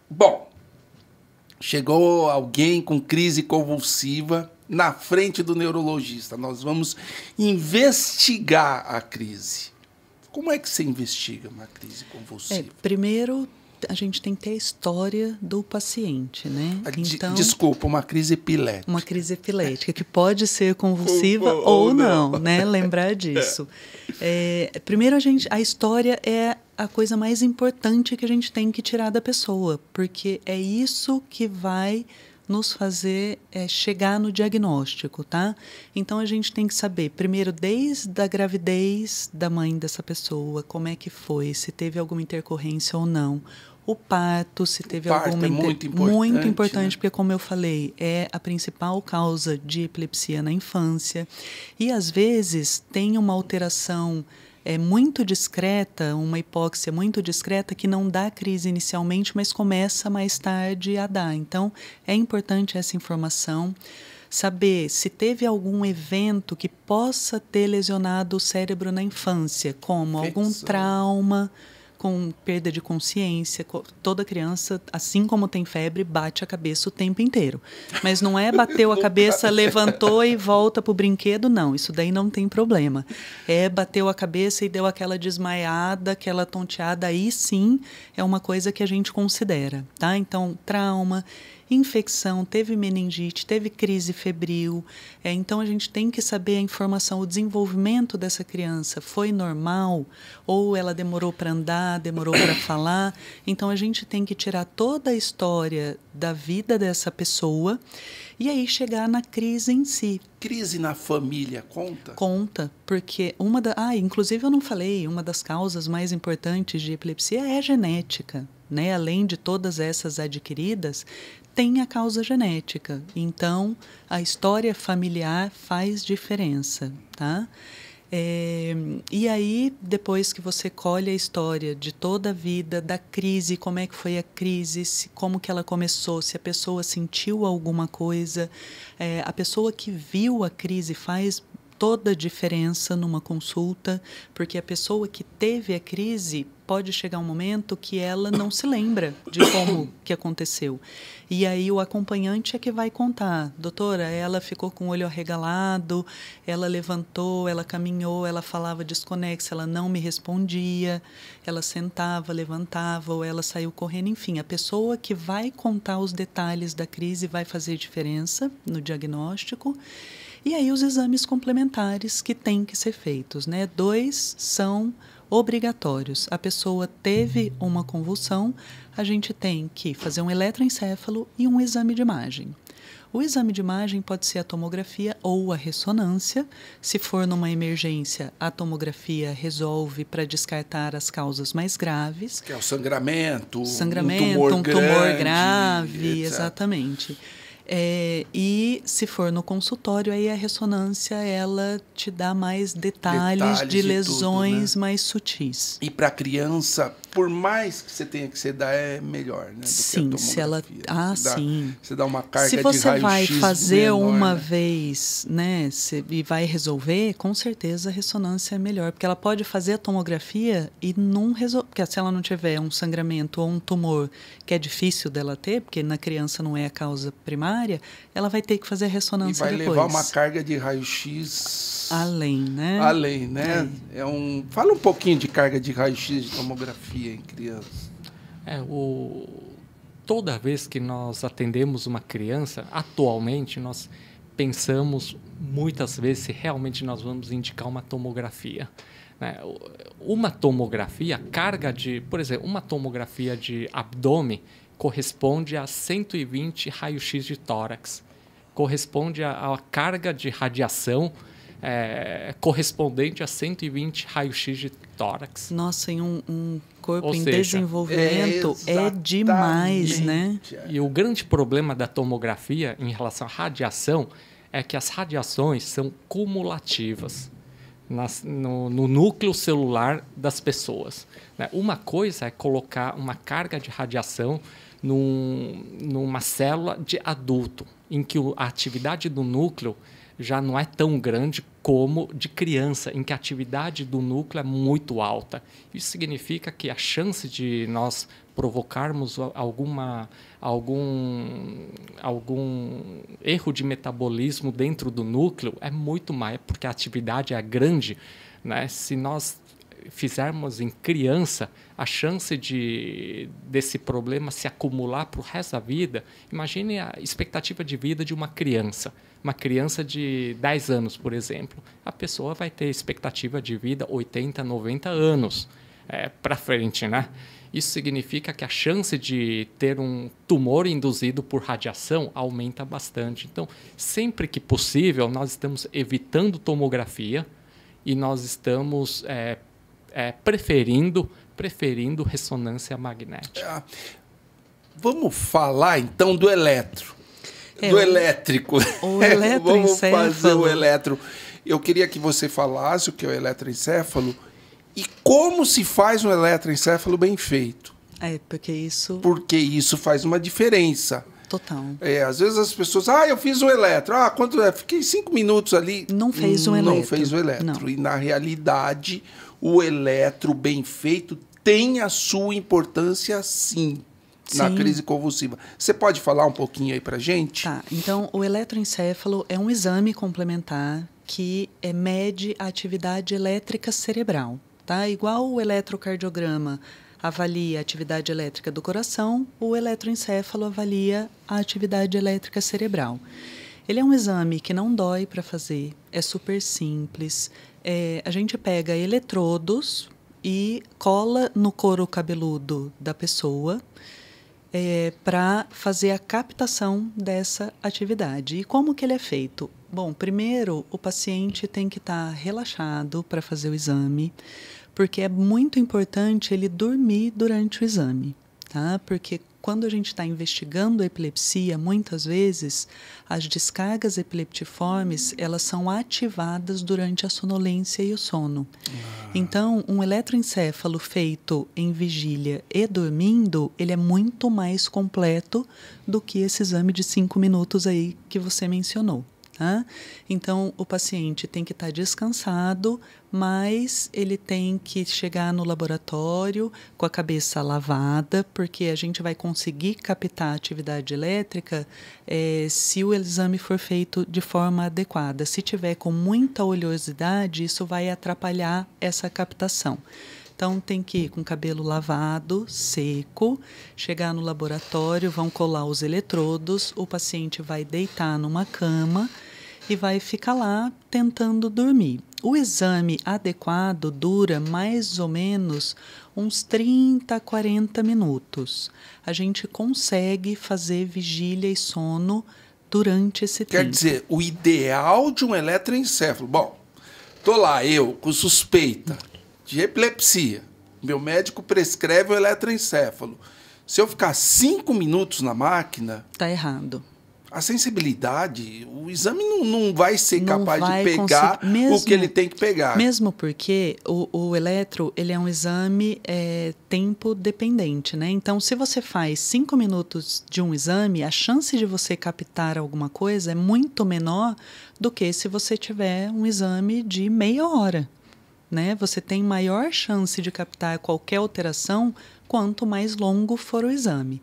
Bom, chegou alguém com crise convulsiva na frente do neurologista. Nós vamos investigar a crise. Como é que você investiga uma crise convulsiva? Primeiro, a gente tem que ter a história do paciente, né? Então, desculpa, uma crise epilética. Uma crise epilética, que pode ser convulsiva ou não, né? Lembrar disso. Primeiro, a história é a coisa mais importante que a gente tem que tirar da pessoa, porque é isso que vai nos fazer chegar no diagnóstico, tá? Então, a gente tem que saber, primeiro, desde a gravidez da mãe dessa pessoa, como é que foi, se teve alguma intercorrência ou não. O parto, se teve alguma... É muito importante. Muito importante, né? Porque, como eu falei, é a principal causa de epilepsia na infância. E, às vezes, tem uma alteração muito discreta, uma hipóxia muito discreta, que não dá crise inicialmente, mas começa mais tarde a dar. Então, é importante essa informação. Saber se teve algum evento que possa ter lesionado o cérebro na infância, como algum trauma, com perda de consciência. Toda criança, assim como tem febre, bate a cabeça o tempo inteiro. Mas não é bateu a cabeça, levantou e volta para o brinquedo, não. Isso daí não tem problema. Bateu a cabeça e deu aquela desmaiada, aquela tonteada, aí sim é uma coisa que a gente considera, tá? Então, trauma, infecção, teve meningite, teve crise febril. Então, a gente tem que saber a informação, o desenvolvimento dessa criança foi normal ou ela demorou para andar, demorou para falar. Então, a gente tem que tirar toda a história da vida dessa pessoa e aí chegar na crise em si. Crise na família, conta? Conta, porque inclusive eu não falei, uma das causas mais importantes de epilepsia é a genética, né? Além de todas essas adquiridas, tem a causa genética. Então, a história familiar faz diferença, tá? E aí, depois que você colhe a história de toda a vida, da crise, como é que foi a crise, como que ela começou, se a pessoa sentiu alguma coisa, a pessoa que viu a crise faz toda a diferença numa consulta, porque a pessoa que teve a crise pode chegar um momento que ela não se lembra de como que aconteceu. E aí o acompanhante é que vai contar. Doutora, ela ficou com o olho arregalado, ela levantou, ela caminhou, ela falava desconexa, ela não me respondia, ela sentava, levantava, ou ela saiu correndo. Enfim, a pessoa que vai contar os detalhes da crise vai fazer diferença no diagnóstico. E aí os exames complementares que têm que ser feitos, né? 2 são obrigatórios. A pessoa teve uma convulsão, a gente tem que fazer um eletroencefalo e um exame de imagem. O exame de imagem pode ser a tomografia ou a ressonância. Se for numa emergência, a tomografia resolve para descartar as causas mais graves. Que é o sangramento, um tumor grave, exatamente. E se for no consultório, aí a ressonância ela te dá mais detalhes de lesões tudo, né? Mais sutis. E para a criança, por mais que você tenha que sedar, é melhor, né? Do sim, que a se ela. Sim. Você dá uma carga de raio-x. Se você vai fazer menor, uma né? vez, né, e vai resolver, com certeza a ressonância é melhor, porque ela pode fazer a tomografia e não resolver. Porque se ela não tiver um sangramento ou um tumor que é difícil dela ter, porque na criança não é a causa primária, ela vai ter que fazer a ressonância depois. E vai levar uma carga de raio-x... Além, né? Além, né? Fala um pouquinho de carga de raio-x de tomografia em crianças. Toda vez que nós atendemos uma criança, atualmente nós pensamos muitas vezes se realmente nós vamos indicar uma tomografia. Uma tomografia, por exemplo, uma tomografia de abdômen corresponde a 120 raio-x de tórax, corresponde a carga de radiação correspondente a 120 raio-x de tórax. Nossa, em um corpo em desenvolvimento é demais, né? E o grande problema da tomografia em relação à radiação é que as radiações são cumulativas no núcleo celular das pessoas. Uma coisa é colocar uma carga de radiação numa célula de adulto, em que a atividade do núcleo já não é tão grande como de criança, em que a atividade do núcleo é muito alta. Isso significa que a chance de nós provocarmos algum erro de metabolismo dentro do núcleo, é muito mais, porque a atividade é grande, né? Se nós fizermos em criança, a chance desse problema se acumular para o resto da vida, imagine a expectativa de vida de uma criança de 10 anos, por exemplo. A pessoa vai ter expectativa de vida 80, 90 anos para frente, né? Isso significa que a chance de ter um tumor induzido por radiação aumenta bastante. Então, sempre que possível, nós estamos evitando tomografia e nós estamos preferindo ressonância magnética. Vamos falar, então, do elétrico. O eletroencefalo. Vamos fazer o eletro. Eu queria que você falasse o que é o eletroencefalo e como se faz um eletroencefalo bem feito. Porque isso faz uma diferença. Total. Às vezes as pessoas... eu fiz o eletro. Quanto é? Fiquei 5 minutos ali. Não fez o eletro. Não fez o eletro. Não. E, na realidade, o eletro bem feito tem a sua importância, sim, na crise convulsiva. Você pode falar um pouquinho aí pra gente? Tá. Então, o eletroencefalo é um exame complementar que mede a atividade elétrica cerebral. Tá? Igual o eletrocardiograma avalia a atividade elétrica do coração, o eletroencefalo avalia a atividade elétrica cerebral. Ele é um exame que não dói para fazer, é super simples. A gente pega eletrodos e cola no couro cabeludo da pessoa para fazer a captação dessa atividade. E como que ele é feito? Bom, primeiro o paciente tem que estar relaxado para fazer o exame, porque é muito importante ele dormir durante o exame, tá? Porque quando a gente está investigando a epilepsia, muitas vezes as descargas epileptiformes elas são ativadas durante a sonolência e o sono. Então, um eletroencefalo feito em vigília e dormindo, ele é muito mais completo do que esse exame de 5 minutos aí que você mencionou. Tá? Então, o paciente tem que estar descansado, mas ele tem que chegar no laboratório com a cabeça lavada, porque a gente vai conseguir captar a atividade elétrica se o exame for feito de forma adequada. Se tiver com muita oleosidade, isso vai atrapalhar essa captação. Então, tem que ir com o cabelo lavado, seco, chegar no laboratório, vão colar os eletrodos, o paciente vai deitar numa cama e vai ficar lá tentando dormir. O exame adequado dura mais ou menos uns 30 a 40 minutos. A gente consegue fazer vigília e sono durante esse tempo. Quer dizer, o ideal de um eletroencefalo... Bom, tô lá, eu, com suspeita de epilepsia. Meu médico prescreve o eletroencefalo. Se eu ficar 5 minutos na máquina... Tá errado. A sensibilidade, o exame não vai ser capaz de pegar o que ele tem que pegar. Mesmo porque o eletro ele é um exame tempo dependente, né? Então, se você faz 5 minutos de um exame, a chance de você captar alguma coisa é muito menor do que se você tiver um exame de meia hora. Né? Você tem maior chance de captar qualquer alteração quanto mais longo for o exame.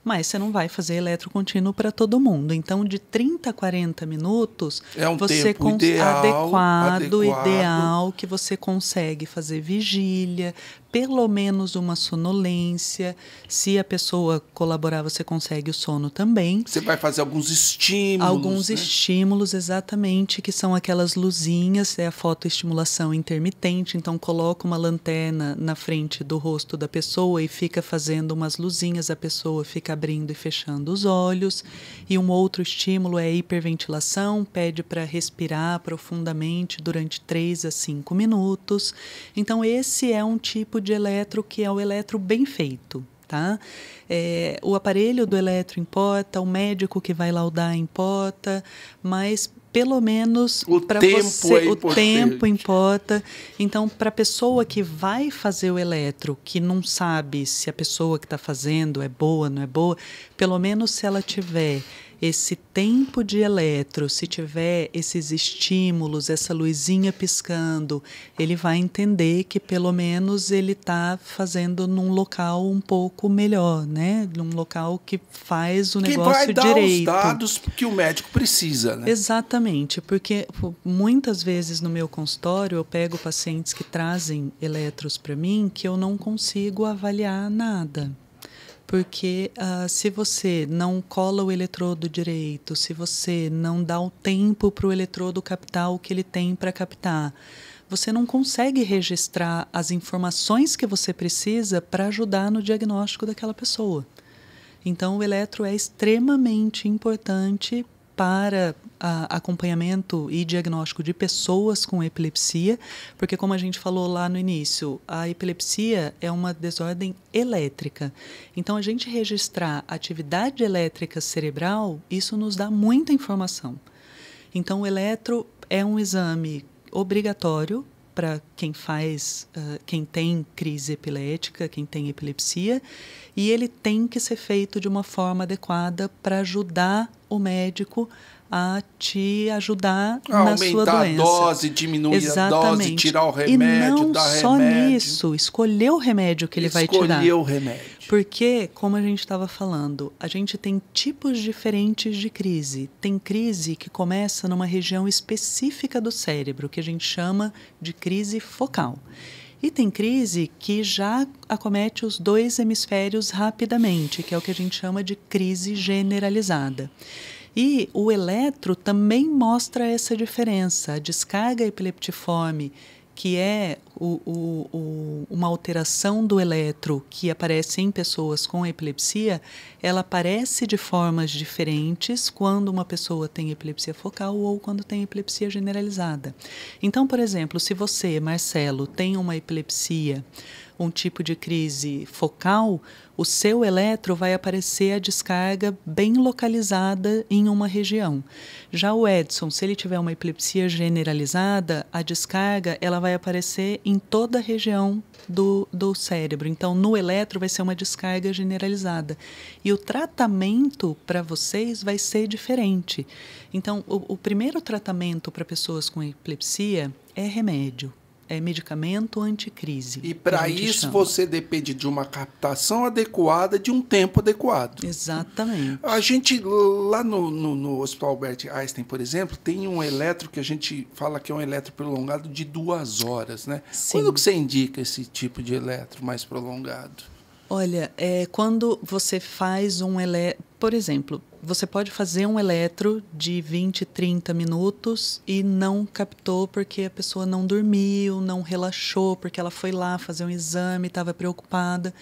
Mas você não vai fazer eletrocontínuo para todo mundo. Então, de 30 a 40 minutos, é um você tempo adequado, ideal, que você consegue fazer vigília, pelo menos uma sonolência. Se a pessoa colaborar, você consegue o sono também. Você vai fazer alguns estímulos. Alguns estímulos, exatamente, que são aquelas luzinhas, a fotoestimulação intermitente. Então, coloca uma lanterna na frente do rosto da pessoa e fica fazendo umas luzinhas, a pessoa fica abrindo e fechando os olhos. E um outro estímulo é a hiperventilação, pede para respirar profundamente durante 3 a 5 minutos. Então, esse é um tipo de eletro que é o eletro bem feito. Tá? O aparelho do eletro importa, o médico que vai laudar importa, mas pelo menos para você o tempo importa. Então, para a pessoa que vai fazer o eletro, que não sabe se a pessoa que está fazendo é boa, não é boa, pelo menos se ela tiver esse tempo de eletro, se tiver esses estímulos, essa luzinha piscando, ele vai entender que pelo menos ele está fazendo num local um pouco melhor, né? Num local que faz o negócio direito. Que vai dar os dados que o médico precisa, né? Exatamente, porque muitas vezes no meu consultório eu pego pacientes que trazem eletros para mim que eu não consigo avaliar nada. Porque se você não cola o eletrodo direito, se você não dá o tempo para o eletrodo captar o que ele tem para captar, você não consegue registrar as informações que você precisa para ajudar no diagnóstico daquela pessoa. Então, o eletro é extremamente importante para acompanhamento e diagnóstico de pessoas com epilepsia, porque, como a gente falou lá no início, a epilepsia é uma desordem elétrica. Então, a gente registrar atividade elétrica cerebral, isso nos dá muita informação. Então, o eletro é um exame obrigatório para quem quem tem crise epilética, quem tem epilepsia, e ele tem que ser feito de uma forma adequada para ajudar o médico a te ajudar na sua doença. Aumentar a dose, diminuir a dose, tirar o remédio, dar remédio. E não só nisso, escolher o remédio que ele vai tirar. Escolher o remédio. Porque, como a gente estava falando, a gente tem tipos diferentes de crise. Tem crise que começa numa região específica do cérebro, que a gente chama de crise focal. E tem crise que já acomete os dois hemisférios rapidamente, que é o que a gente chama de crise generalizada. E o eletro também mostra essa diferença. A descarga epileptiforme, que é uma alteração do eletro que aparece em pessoas com epilepsia, ela aparece de formas diferentes quando uma pessoa tem epilepsia focal ou quando tem epilepsia generalizada. Então, por exemplo, se você, Marcelo, tem uma epilepsia, um tipo de crise focal, o seu eletro vai aparecer a descarga bem localizada em uma região. Já o Edson, se ele tiver uma epilepsia generalizada, a descarga ela vai aparecer em toda a região do cérebro. Então, no eletro vai ser uma descarga generalizada. E o tratamento para vocês vai ser diferente. Então, o primeiro tratamento para pessoas com epilepsia é remédio. É medicamento anticrise. E para isso você depende de uma captação adequada, de um tempo adequado. Exatamente. A gente, lá no Hospital Albert Einstein, por exemplo, tem um eletro que a gente fala que é um eletro prolongado de 2 horas, né? Sim. Quando que você indica esse tipo de eletro mais prolongado? Olha, quando você faz um eletro... Por exemplo, você pode fazer um eletro de 20, 30 minutos e não captou porque a pessoa não dormiu, não relaxou, porque ela foi lá fazer um exame, estava preocupada,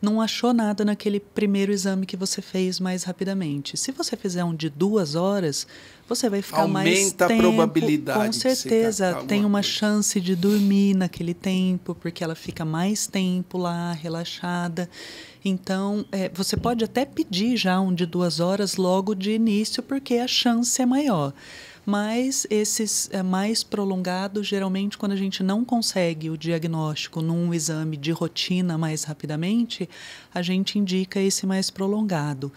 não achou nada naquele primeiro exame que você fez mais rapidamente. Se você fizer um de 2 horas, você vai ficar mais tempo. Aumenta a probabilidade. Com certeza, tem uma chance de dormir naquele tempo, porque ela fica mais tempo lá, relaxada. Então, você pode até pedir já um de 2 horas logo de início, porque a chance é maior. Mas esses mais prolongados, geralmente, quando a gente não consegue o diagnóstico num exame de rotina mais rapidamente, a gente indica esse mais prolongado.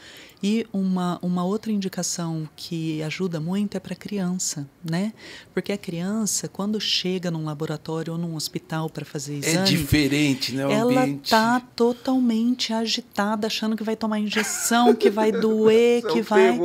E uma outra indicação que ajuda muito é para a criança, né? Porque a criança, quando chega num laboratório ou num hospital para fazer exame... É diferente, né? Ela está totalmente agitada, achando que vai tomar injeção, que vai doer, que vai...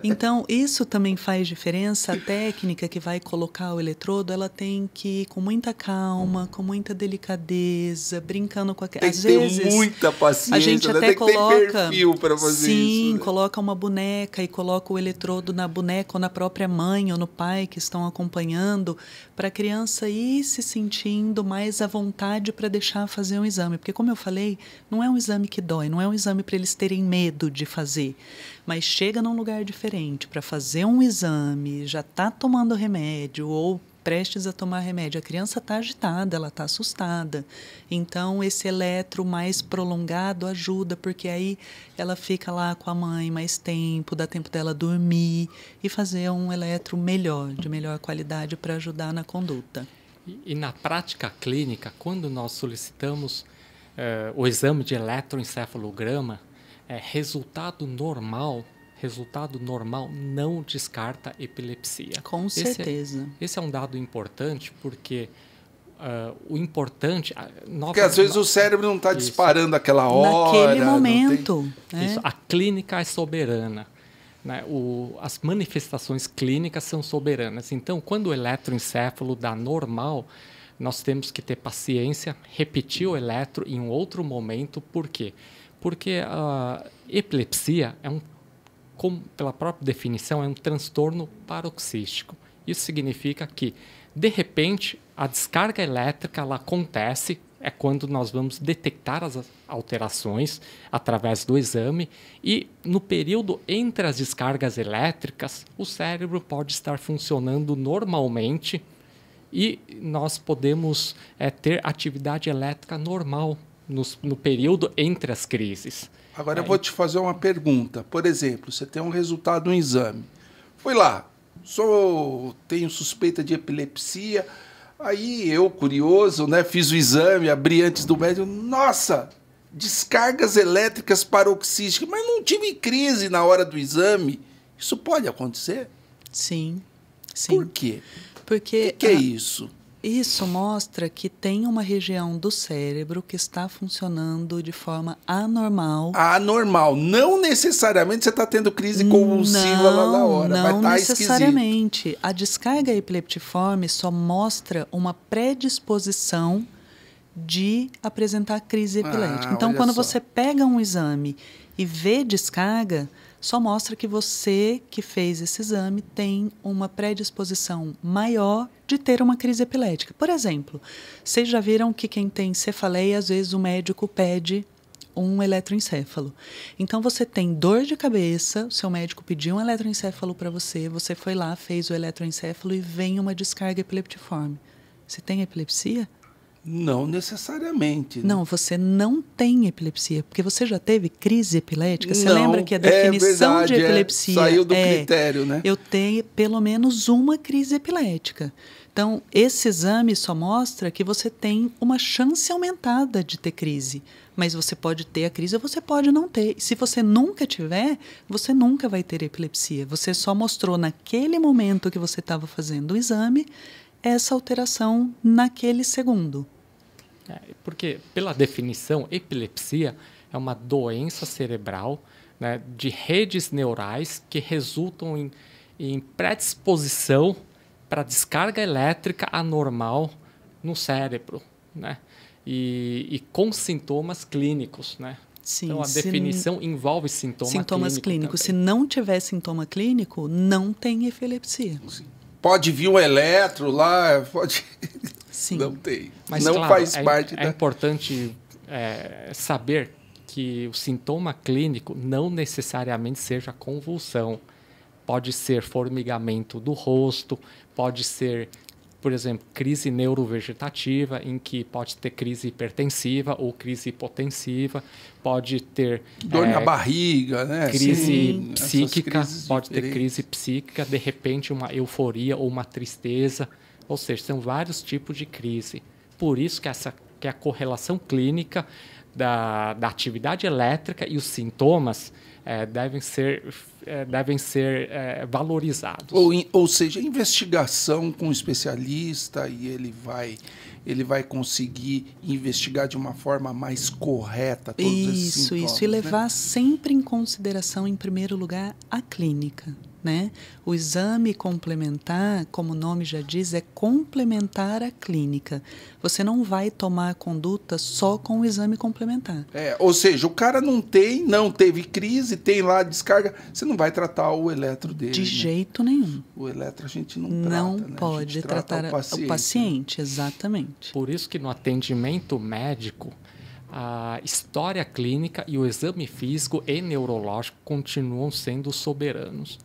Então, isso também faz diferença. A técnica que vai colocar o eletrodo, ela tem que ir com muita calma, com muita delicadeza, brincando com a criança. Tem que ter muita paciência, a gente até tem coloca, que ter perfil para fazer isso. Sim, coloca uma boneca e coloca o eletrodo na boneca ou na própria mãe ou no pai que estão acompanhando, para a criança ir se sentindo mais à vontade para deixar fazer um exame. Porque, como eu falei, não é um exame que dói, não é um exame para eles terem medo de fazer. Mas chega num lugar diferente para fazer um exame, já está tomando remédio ou prestes a tomar remédio, a criança está agitada, ela está assustada. Então, esse eletro mais prolongado ajuda, porque aí ela fica lá com a mãe mais tempo, dá tempo dela dormir e fazer um eletro melhor, de melhor qualidade para ajudar na conduta. E na prática clínica, quando nós solicitamos o exame de eletroencefalograma, resultado normal, resultado normal não descarta epilepsia. Com certeza. Esse é um dado importante porque o importante... Porque às vezes o cérebro não está disparando aquela hora. Naquele momento. Isso, a clínica é soberana. Né? As manifestações clínicas são soberanas. Então, quando o eletroencefalo dá normal, nós temos que ter paciência, repetir o eletro em um outro momento. Por quê? Porque a epilepsia, pela própria definição, é um transtorno paroxístico. Isso significa que, de repente, a descarga elétrica ela acontece, é quando nós vamos detectar as alterações através do exame e, no período entre as descargas elétricas, o cérebro pode estar funcionando normalmente e nós podemos ter atividade elétrica normal no período entre as crises. Agora eu vou te fazer uma pergunta. Por exemplo, você tem um resultado no exame. Fui lá, tenho suspeita de epilepsia. Aí eu, curioso, né, fiz o exame, abri antes do médico. Nossa, descargas elétricas paroxísticas, mas não tive crise na hora do exame. Isso pode acontecer? Sim, sim. Por quê? Porque o que é isso? Isso mostra que tem uma região do cérebro que está funcionando de forma anormal. Anormal. Não necessariamente você está tendo crise convulsiva lá na hora. Não vai necessariamente. Esquisito. A descarga epileptiforme só mostra uma predisposição de apresentar crise epilética. Então, quando você pega um exame e vê descarga, só mostra que você que fez esse exame tem uma predisposição maior de ter uma crise epilética. Por exemplo, vocês já viram que quem tem cefaleia, às vezes o médico pede um eletroencefalo. Então, você tem dor de cabeça, o seu médico pediu um eletroencefalo para você, você foi lá, fez o eletroencefalo e vem uma descarga epileptiforme. Você tem epilepsia? Não necessariamente. Né? Não, você não tem epilepsia, porque você já teve crise epilética. Você não, lembra que a definição verdade, de epilepsia saiu do critério, né? Eu tenho pelo menos uma crise epilética. Então, esse exame só mostra que você tem uma chance aumentada de ter crise. Mas você pode ter a crise ou você pode não ter. E se você nunca tiver, você nunca vai ter epilepsia. Você só mostrou naquele momento que você estava fazendo o exame essa alteração naquele segundo. Porque, pela definição, epilepsia é uma doença cerebral, né, de redes neurais que resultam em predisposição para descarga elétrica anormal no cérebro, né, e com sintomas clínicos, né? Sim, então, a definição envolve sintomas clínicos. Também. Se não tiver sintoma clínico, não tem epilepsia. Sim. Pode vir um eletro lá, pode... Sim. Não tem. Mas, não claro, faz parte da... É importante saber que o sintoma clínico não necessariamente seja convulsão. Pode ser formigamento do rosto, pode ser, por exemplo, crise neurovegetativa, em que pode ter crise hipertensiva ou crise hipotensiva, pode ter... Dor na barriga, né? Crise psíquica, pode diferentes. ter crise psíquica, de repente uma euforia ou uma tristeza. Ou seja, são vários tipos de crise. Por isso que a correlação clínica da atividade elétrica e os sintomas devem ser valorizados. Ou seja, investigação com um especialista e ele vai conseguir investigar de uma forma mais correta todos esses sintomas. Isso. E levar sempre em consideração, em primeiro lugar, a clínica. Né? O exame complementar, como o nome já diz, é complementar a clínica. Você não vai tomar a conduta só com o exame complementar. Ou seja, o cara não teve crise, tem lá a descarga, você não vai tratar o eletro dele. De jeito nenhum. O eletro a gente não trata. Não né? pode tratar o paciente, exatamente. Por isso que no atendimento médico, a história clínica e o exame físico e neurológico continuam sendo soberanos.